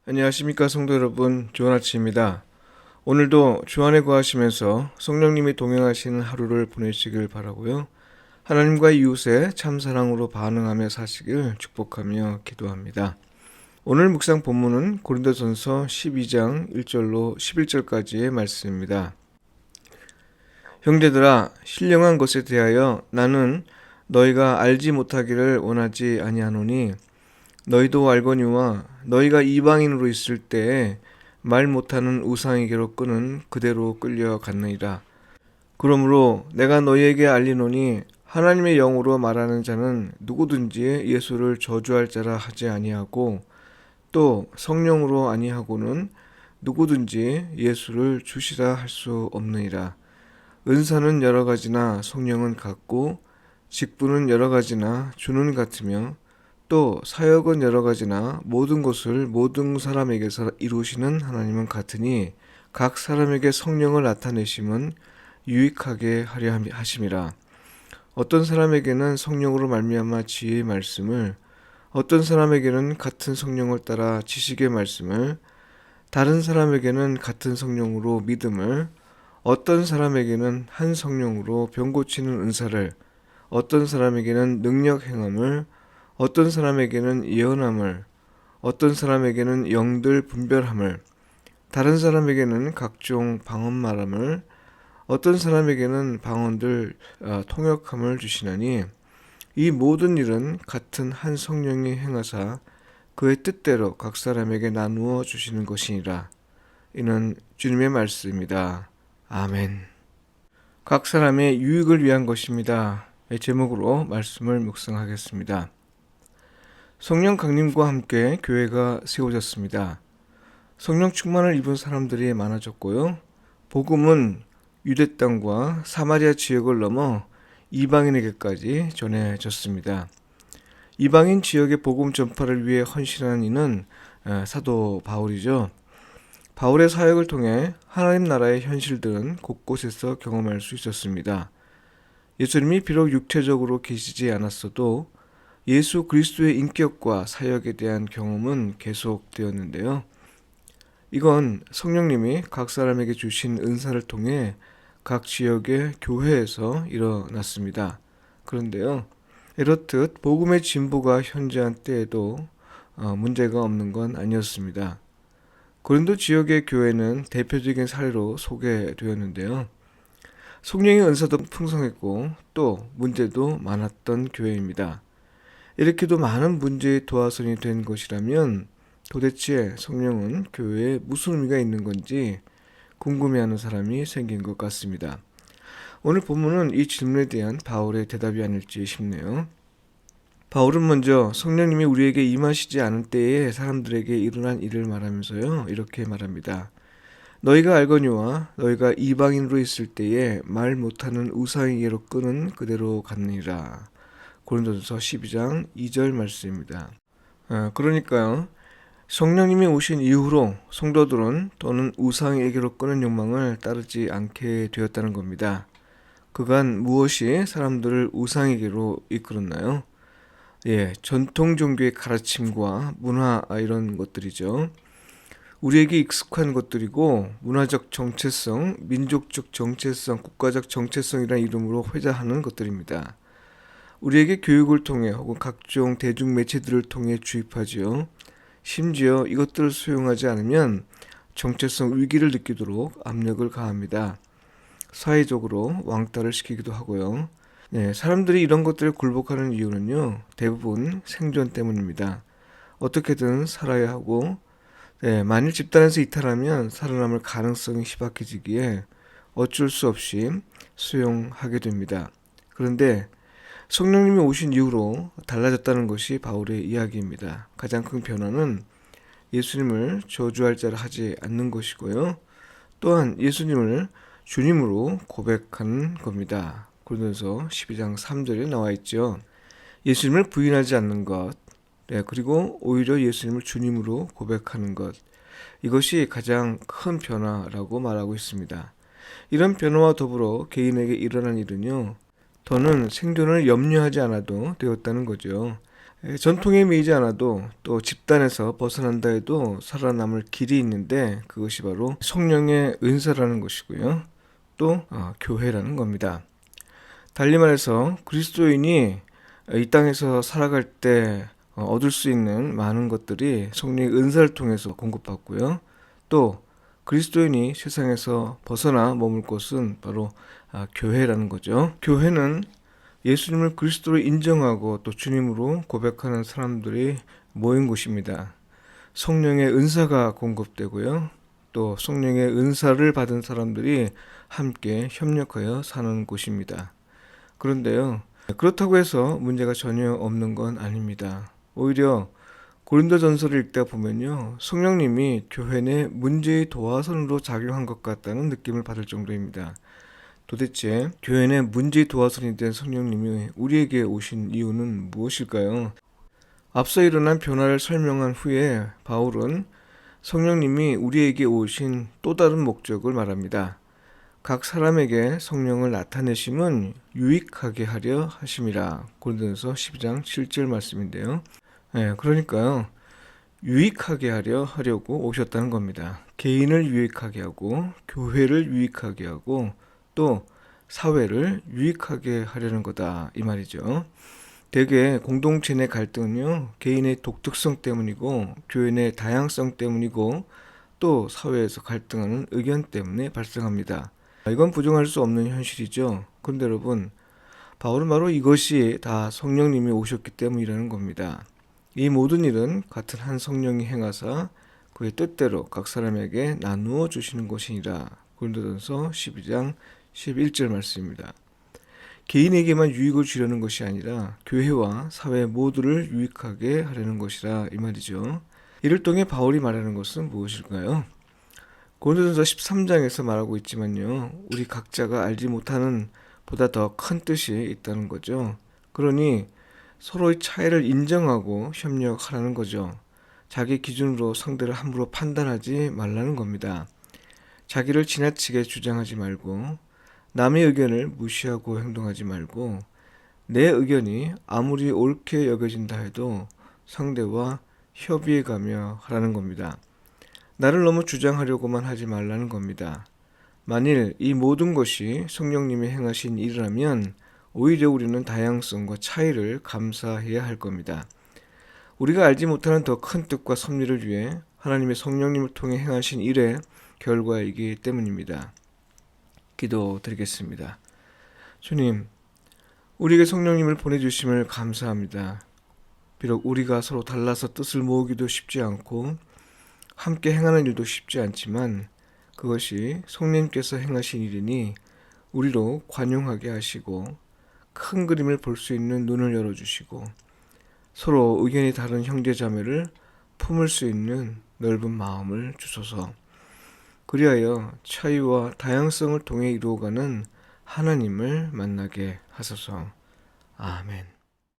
안녕하십니까 성도 여러분, 좋은 아침입니다. 오늘도 주 안에 거하시면서 성령님이 동행하시는 하루를 보내시길 바라고요. 하나님과 이웃의 참사랑으로 반응하며 사시길 축복하며 기도합니다. 오늘 묵상 본문은 고린도전서 12장 1절로 11절까지의 말씀입니다. 형제들아, 신령한 것에 대하여 나는 너희가 알지 못하기를 원하지 아니하노니 너희도 알거니와 너희가 이방인으로 있을 때에 말 못하는 우상에게로 끄는 그대로 끌려갔느니라. 그러므로 내가 너희에게 알리노니 하나님의 영으로 말하는 자는 누구든지 예수를 저주할 자라 하지 아니하고 또 성령으로 아니하고는 누구든지 예수를 주시라 할 수 없느니라. 은사는 여러 가지나 성령은 같고 직분은 여러 가지나 주는 같으며 또 사역은 여러 가지나 모든 것을 모든 사람에게서 이루시는 하나님은 같으니 각 사람에게 성령을 나타내심은 유익하게 하려 하심이라. 어떤 사람에게는 성령으로 말미암아 지혜의 말씀을, 어떤 사람에게는 같은 성령을 따라 지식의 말씀을, 다른 사람에게는 같은 성령으로 믿음을, 어떤 사람에게는 한 성령으로 병 고치는 은사를, 어떤 사람에게는 능력 행함을, 어떤 사람에게는 예언함을, 어떤 사람에게는 영들 분별함을, 다른 사람에게는 각종 방언 말함을, 어떤 사람에게는 방언들 통역함을 주시나니 이 모든 일은 같은 한 성령이 행하사 그의 뜻대로 각 사람에게 나누어 주시는 것이니라. 이는 주님의 말씀입니다. 아멘. 각 사람의 유익을 위한 것입니다. 이 제목으로 말씀을 묵상하겠습니다. 성령 강림과 함께 교회가 세워졌습니다. 성령 충만을 입은 사람들이 많아졌고요. 복음은 유대 땅과 사마리아 지역을 넘어 이방인에게까지 전해졌습니다. 이방인 지역의 복음 전파를 위해 헌신한 이는 사도 바울이죠. 바울의 사역을 통해 하나님 나라의 현실들은 곳곳에서 경험할 수 있었습니다. 예수님이 비록 육체적으로 계시지 않았어도 예수 그리스도의 인격과 사역에 대한 경험은 계속되었는데요. 이건 성령님이 각 사람에게 주신 은사를 통해 각 지역의 교회에서 일어났습니다. 그런데요, 이렇듯 복음의 진보가 현재한 때에도 문제가 없는 건 아니었습니다. 고린도 지역의 교회는 대표적인 사례로 소개되었는데요. 성령의 은사도 풍성했고 또 문제도 많았던 교회입니다. 이렇게도 많은 문제의 도화선이 된 것이라면 도대체 성령은 교회에 무슨 의미가 있는 건지 궁금해하는 사람이 생긴 것 같습니다. 오늘 본문은 이 질문에 대한 바울의 대답이 아닐지 싶네요. 바울은 먼저 성령님이 우리에게 임하시지 않은 때에 사람들에게 일어난 일을 말하면서요, 이렇게 말합니다. 너희가 알거니와 너희가 이방인으로 있을 때에 말 못하는 우상에게로 끄는 그대로 갔느니라. 고린도전서 12장 2절 말씀입니다. 그러니까요, 성령님이 오신 이후로 성도들은 또는 우상에게로 끄는 욕망을 따르지 않게 되었다는 겁니다. 그간 무엇이 사람들을 우상에게로 이끌었나요? 전통 종교의 가르침과 문화 이런 것들이죠. 우리에게 익숙한 것들이고 문화적 정체성, 민족적 정체성, 국가적 정체성이라는 이름으로 회자하는 것들입니다. 우리에게 교육을 통해 혹은 각종 대중 매체들을 통해 주입하지요. 심지어 이것들을 수용하지 않으면 정체성 위기를 느끼도록 압력을 가합니다. 사회적으로 왕따를 시키기도 하고요. 사람들이 이런 것들을 굴복하는 이유는요, 대부분 생존 때문입니다. 어떻게든 살아야 하고, 만일 집단에서 이탈하면 살아남을 가능성이 희박해지기에 어쩔 수 없이 수용하게 됩니다. 그런데 성령님이 오신 이후로 달라졌다는 것이 바울의 이야기입니다. 가장 큰 변화는 예수님을 저주할 자를 하지 않는 것이고요. 또한 예수님을 주님으로 고백하는 겁니다. 고린도서 12장 3절에 나와 있죠. 예수님을 부인하지 않는 것, 그리고 오히려 예수님을 주님으로 고백하는 것, 이것이 가장 큰 변화라고 말하고 있습니다. 이런 변화와 더불어 개인에게 일어난 일은요, 더는 생존을 염려하지 않아도 되었다는 거죠. 전통에 매이지 않아도 또 집단에서 벗어난다 해도 살아남을 길이 있는데 그것이 바로 성령의 은사라는 것이고요. 또 교회라는 겁니다. 달리 말해서 그리스도인이 이 땅에서 살아갈 때 얻을 수 있는 많은 것들이 성령의 은사를 통해서 공급받고요. 또 그리스도인이 세상에서 벗어나 머물 곳은 바로 교회라는 거죠. 교회는 예수님을 그리스도로 인정하고 또 주님으로 고백하는 사람들이 모인 곳입니다. 성령의 은사가 공급되고요. 또 성령의 은사를 받은 사람들이 함께 협력하여 사는 곳입니다. 그런데요, 그렇다고 해서 문제가 전혀 없는 건 아닙니다. 오히려 고린도전서를 읽다 보면요, 성령님이 교회 내 문제의 도화선으로 작용한 것 같다는 느낌을 받을 정도입니다. 도대체 교회 내 문제의 도화선이 된 성령님이 우리에게 오신 이유는 무엇일까요? 앞서 일어난 변화를 설명한 후에 바울은 성령님이 우리에게 오신 또 다른 목적을 말합니다. 각 사람에게 성령을 나타내심은 유익하게 하려 하심이라. 고린도전서 12장 7절 말씀인데요. 그러니까요, 유익하게 하려고 오셨다는 겁니다. 개인을 유익하게 하고 교회를 유익하게 하고 또 사회를 유익하게 하려는 거다 이 말이죠. 대개 공동체 내 갈등은요, 개인의 독특성 때문이고 교회 내 다양성 때문이고 또 사회에서 갈등하는 의견 때문에 발생합니다. 이건 부정할 수 없는 현실이죠. 그런데 여러분, 바울은 바로 이것이 다 성령님이 오셨기 때문이라는 겁니다. 이 모든 일은 같은 한 성령이 행하사 그의 뜻대로 각 사람에게 나누어 주시는 것이니라. 고린도전서 12장 11절 말씀입니다. 개인에게만 유익을 주려는 것이 아니라 교회와 사회 모두를 유익하게 하려는 것이라 이 말이죠. 이를 통해 바울이 말하는 것은 무엇일까요? 고린도전서 13장에서 말하고 있지만요, 우리 각자가 알지 못하는 보다 더 큰 뜻이 있다는 거죠. 그러니 서로의 차이를 인정하고 협력하라는 거죠. 자기 기준으로 상대를 함부로 판단하지 말라는 겁니다. 자기를 지나치게 주장하지 말고 남의 의견을 무시하고 행동하지 말고 내 의견이 아무리 옳게 여겨진다 해도 상대와 협의해가며 하라는 겁니다. 나를 너무 주장하려고만 하지 말라는 겁니다. 만일 이 모든 것이 성령님이 행하신 일이라면 오히려 우리는 다양성과 차이를 감사해야 할 겁니다. 우리가 알지 못하는 더 큰 뜻과 섭리를 위해 하나님의 성령님을 통해 행하신 일의 결과이기 때문입니다. 기도드리겠습니다. 주님, 우리에게 성령님을 보내주심을 감사합니다. 비록 우리가 서로 달라서 뜻을 모으기도 쉽지 않고 함께 행하는 일도 쉽지 않지만 그것이 성령님께서 행하신 일이니 우리로 관용하게 하시고 큰 그림을 볼 수 있는 눈을 열어주시고 서로 의견이 다른 형제자매를 품을 수 있는 넓은 마음을 주소서. 그리하여 차이와 다양성을 통해 이루어가는 하나님을 만나게 하소서. 아멘.